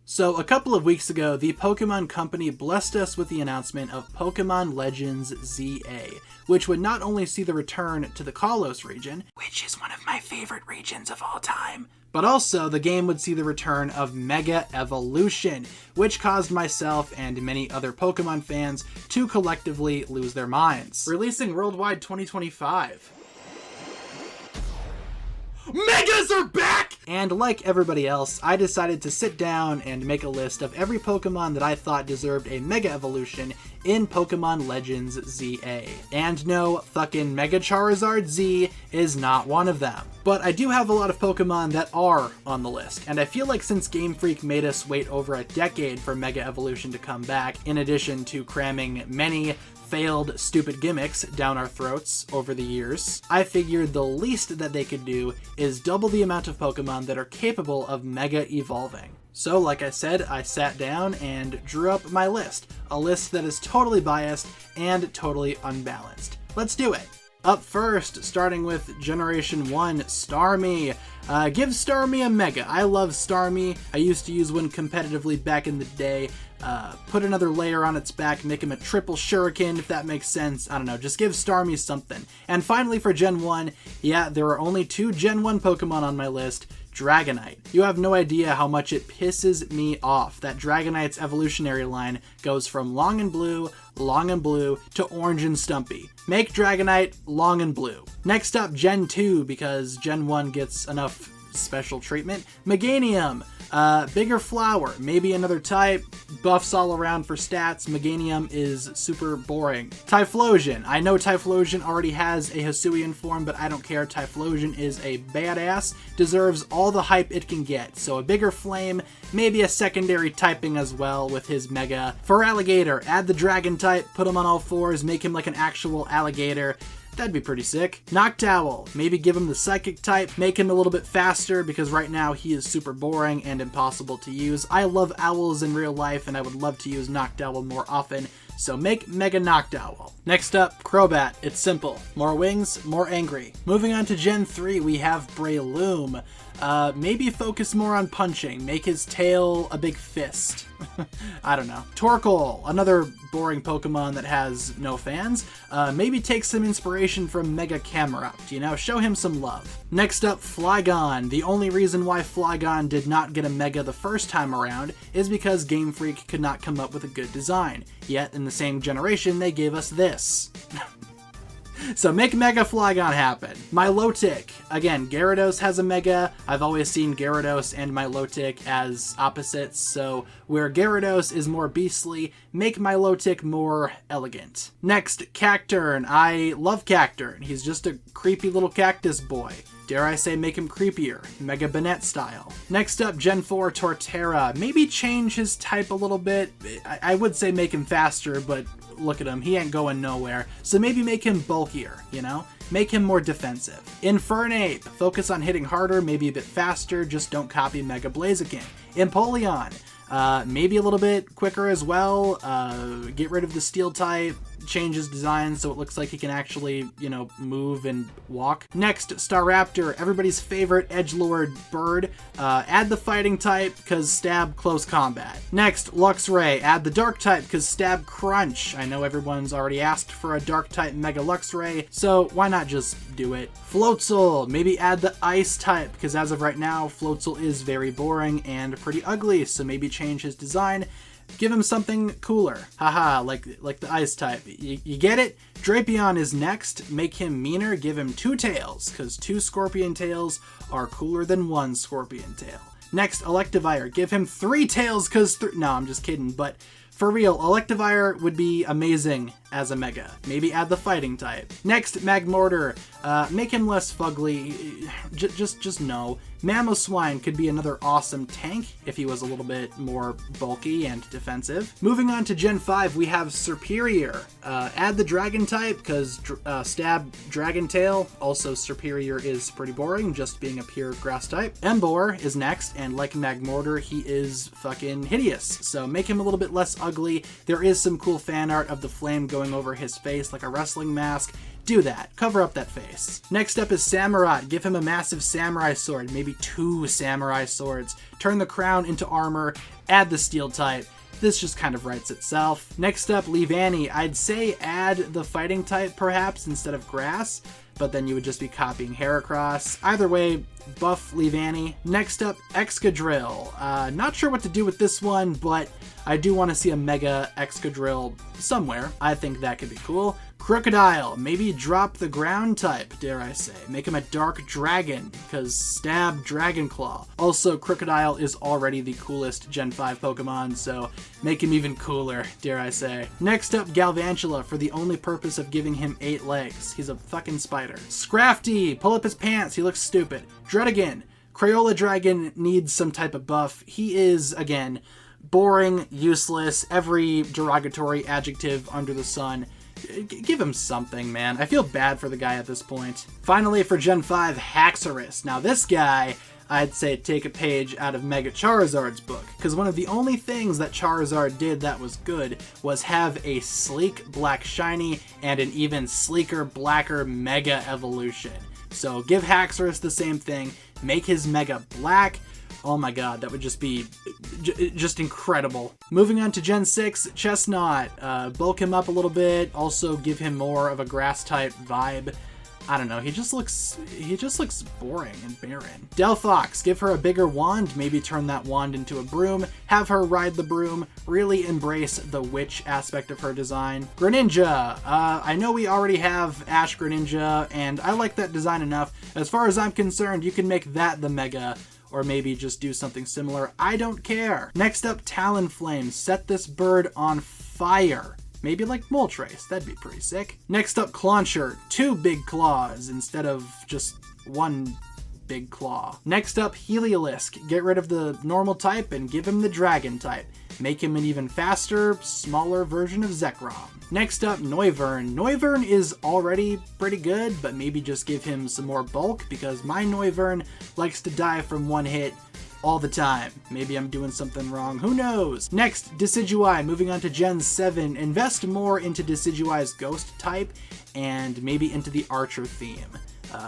So a couple of weeks ago, the Pokemon Company blessed us with the announcement of Pokemon Legends ZA, which would not only see the return to the Kalos region, which is one of my favorite regions of all time, but also the game would see the return of Mega Evolution, which caused myself and many other Pokemon fans to collectively lose their minds. Releasing worldwide 2025. Megas are back! And like everybody else, I decided to sit down and make a list of every Pokemon that I thought deserved a Mega Evolution in Pokemon Legends ZA. And no, fucking Mega Charizard Z is not one of them. But I do have a lot of Pokemon that are on the list, and I feel like since Gamefreak made us wait over a decade for Mega Evolution to come back, in addition to cramming many failed stupid gimmicks down our throats over the years, I figured the least that they could do is double the amount of Pokemon that are capable of Mega Evolving. So like I said, I sat down and drew up my list, a list that is totally biased and totally unbalanced. Let's do it! Up first, starting with Generation 1, Starmie. Give Starmie a Mega. I love Starmie. I used to use one competitively back in the day. Put another layer on its back, make him a triple shuriken, if that makes sense. I don't know, just give Starmie something. And finally for Gen 1, yeah, there are only 2 Gen 1 Pokemon on my list. Dragonite. You have no idea how much it pisses me off that Dragonite's evolutionary line goes from long and blue to orange and stumpy. Make Dragonite long and blue. Next up, Gen 2, because Gen 1 gets enough special treatment. Meganium. Bigger flower, maybe another type, buffs all around for stats. Meganium is super boring. Typhlosion. I know Typhlosion already has a Hisuian form, but I don't care. Typhlosion is a badass, deserves all the hype it can get. So a bigger flame, maybe a secondary typing as well with his Mega. For Alligator, add the dragon type, put him on all fours, make him like an actual alligator. That'd be pretty sick. Noctowl. Maybe give him the Psychic type, make him a little bit faster because right now he is super boring and impossible to use. I love owls in real life and I would love to use Noctowl more often, so make Mega Noctowl. Next up, Crobat. It's simple. More wings, more angry. Moving on to Gen 3, we have Breloom. Maybe focus more on punching. Make his tail a big fist. I don't know. Torkoal, another boring Pokemon that has no fans. Maybe take some inspiration from Mega Camerupt, you know? Show him some love. Next up, Flygon. The only reason why Flygon did not get a Mega the first time around is because Game Freak could not come up with a good design. Yet, in the same generation, they gave us this. So make Mega Flygon happen. Milotic. Again, Gyarados has a Mega. I've always seen Gyarados and Milotic as opposites, so where Gyarados is more beastly, make Milotic more elegant. Next, Cacturne. I love Cacturne. He's just a creepy little cactus boy. Dare I say make him creepier, Mega Banette style. Next up, Gen 4 Torterra. Maybe change his type a little bit. I would say make him faster, but look at him, he ain't going nowhere. So maybe make him bulkier, you know? Make him more defensive. Infernape. Focus on hitting harder, maybe a bit faster, just don't copy Mega Blaziken. Empoleon. Maybe a little bit quicker as well. Get rid of the steel type. Change his design so it looks like he can actually, you know, move and walk. Next, Staraptor, everybody's favorite edgelord bird. Add the fighting type, because stab close combat. Next, Luxray, add the dark type, because stab crunch. I know everyone's already asked for a dark type Mega Luxray, so why not just do it? Floatzel, maybe add the ice type, because as of right now, Floatzel is very boring and pretty ugly, so maybe change his design. Give him something cooler. Haha, like the ice type. You get it? Drapion is next. Make him meaner. Give him 2 tails, because 2 scorpion tails are cooler than 1 scorpion tail. Next, Electivire. Give him 3 tails, because... No, I'm just kidding, but... For real, Electivire would be amazing as a Mega. Maybe add the fighting type. Next, Magmortar. Make him less fugly. Just no. Mamoswine could be another awesome tank if he was a little bit more bulky and defensive. Moving on to Gen 5, we have Serperior. Add the dragon type, because stab Dragon Tail. Also, Serperior is pretty boring, just being a pure grass type. Emboar is next, and like Magmortar, he is fucking hideous. So make him a little bit less ugly. There is some cool fan art of the flame going over his face like a wrestling mask. Do that. Cover up that face. Next up is Samurott. Give him a massive samurai sword, maybe 2 samurai swords. Turn the crown into armor. add the steel type. This just kind of writes itself. Next up, Leavanny. I'd say add the fighting type perhaps instead of grass, but then you would just be copying Heracross. Either way, buff Leavanny. Next up, Excadrill. Not sure what to do with this one, but I do want to see a Mega Excadrill somewhere. I think that could be cool. Crocodile. Maybe drop the ground type, dare I say. Make him a Dark Dragon, because stab Dragon Claw. Also, Crocodile is already the coolest Gen 5 Pokemon, so make him even cooler, dare I say. Next up, Galvantula, for the only purpose of giving him 8 legs. He's a fucking spider. Scrafty. Pull up his pants. He looks stupid. Dredigan. Crayola Dragon needs some type of buff. He is, again, boring, useless, every derogatory adjective under the sun. Give him something, man. I feel bad for the guy at this point. Finally, for Gen 5, Haxorus. Now this guy, I'd say take a page out of Mega Charizard's book, because one of the only things that Charizard did that was good was have a sleek black shiny and an even sleeker, blacker Mega evolution. So give Haxorus the same thing, make his Mega black. Oh my god, that would just be just incredible. Moving on to Gen 6, Chestnut. Bulk him up a little bit, also give him more of a grass type vibe. I don't know, he just looks boring and barren. Delphox, give her a bigger wand, maybe turn that wand into a broom, have her ride the broom, really embrace the witch aspect of her design. Greninja, I know we already have Ash Greninja, and I like that design enough. As far as I'm concerned, you can make that the Mega, or maybe just do something similar. I don't care. Next up, Talonflame. Set this bird on fire. Maybe like Moltres, that'd be pretty sick. Next up, Clauncher. 2 big claws instead of just 1 big claw. Next up, Heliolisk. Get rid of the normal type and give him the dragon type. Make him an even faster, smaller version of Zekrom. Next up, Noivern. Noivern is already pretty good, but maybe just give him some more bulk, because my Noivern likes to die from 1 hit all the time. Maybe I'm doing something wrong, who knows? Next, Decidueye, moving on to Gen 7. Invest more into Decidueye's ghost type, and maybe into the Archer theme.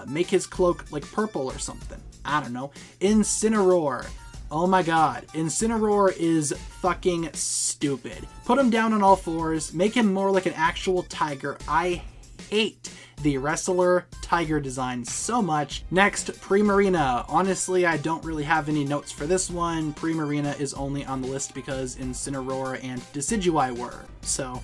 Make his cloak like purple or something. I don't know. Incineroar. Oh my god, Incineroar is fucking stupid. Put him down on all 4s, make him more like an actual tiger. I hate the wrestler tiger design so much. Next, Primarina. Honestly, I don't really have any notes for this one. Primarina is only on the list because Incineroar and Decidueye were, so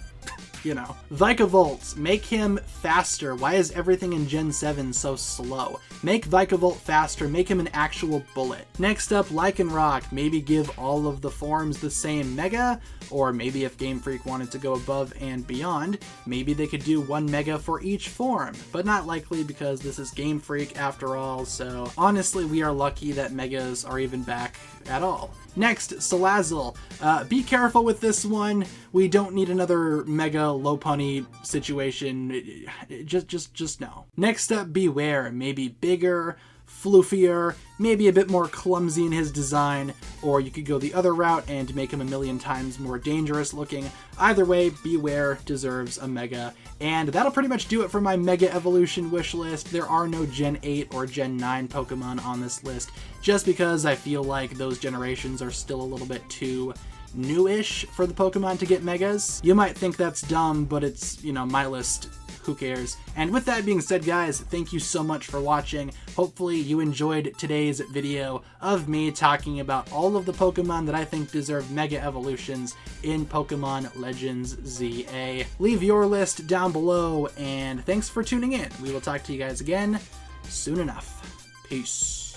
you know. Vikavolt, make him faster. Why is everything in Gen 7 so slow? Make Vikavolt faster, make him an actual bullet. Next up, Lycanroc. Maybe give all of the forms the same Mega, or maybe if Game Freak wanted to go above and beyond, maybe they could do 1 Mega for each form, but not likely because this is Game Freak after all, so honestly we are lucky that Megas are even back at all. Next, Salazzle. Be careful with this one. We don't need another Mega Lopunny situation. Just no. Next up, Beware. Maybe bigger, floofier, maybe a bit more clumsy in his design, or you could go the other route and make him a million times more dangerous looking. Either way, Beware deserves a Mega. And that'll pretty much do it for my Mega Evolution wish list. There are no Gen 8 or Gen 9 Pokemon on this list, just because I feel like those generations are still a little bit too newish for the Pokemon to get Megas. You might think that's dumb, but it's, you know, my list. Who cares? And with that being said, guys, thank you so much for watching. Hopefully you enjoyed today's video of me talking about all of the Pokemon that I think deserve Mega Evolutions in Pokemon Legends ZA. Leave your list down below, and thanks for tuning in. We will talk to you guys again soon enough. Peace.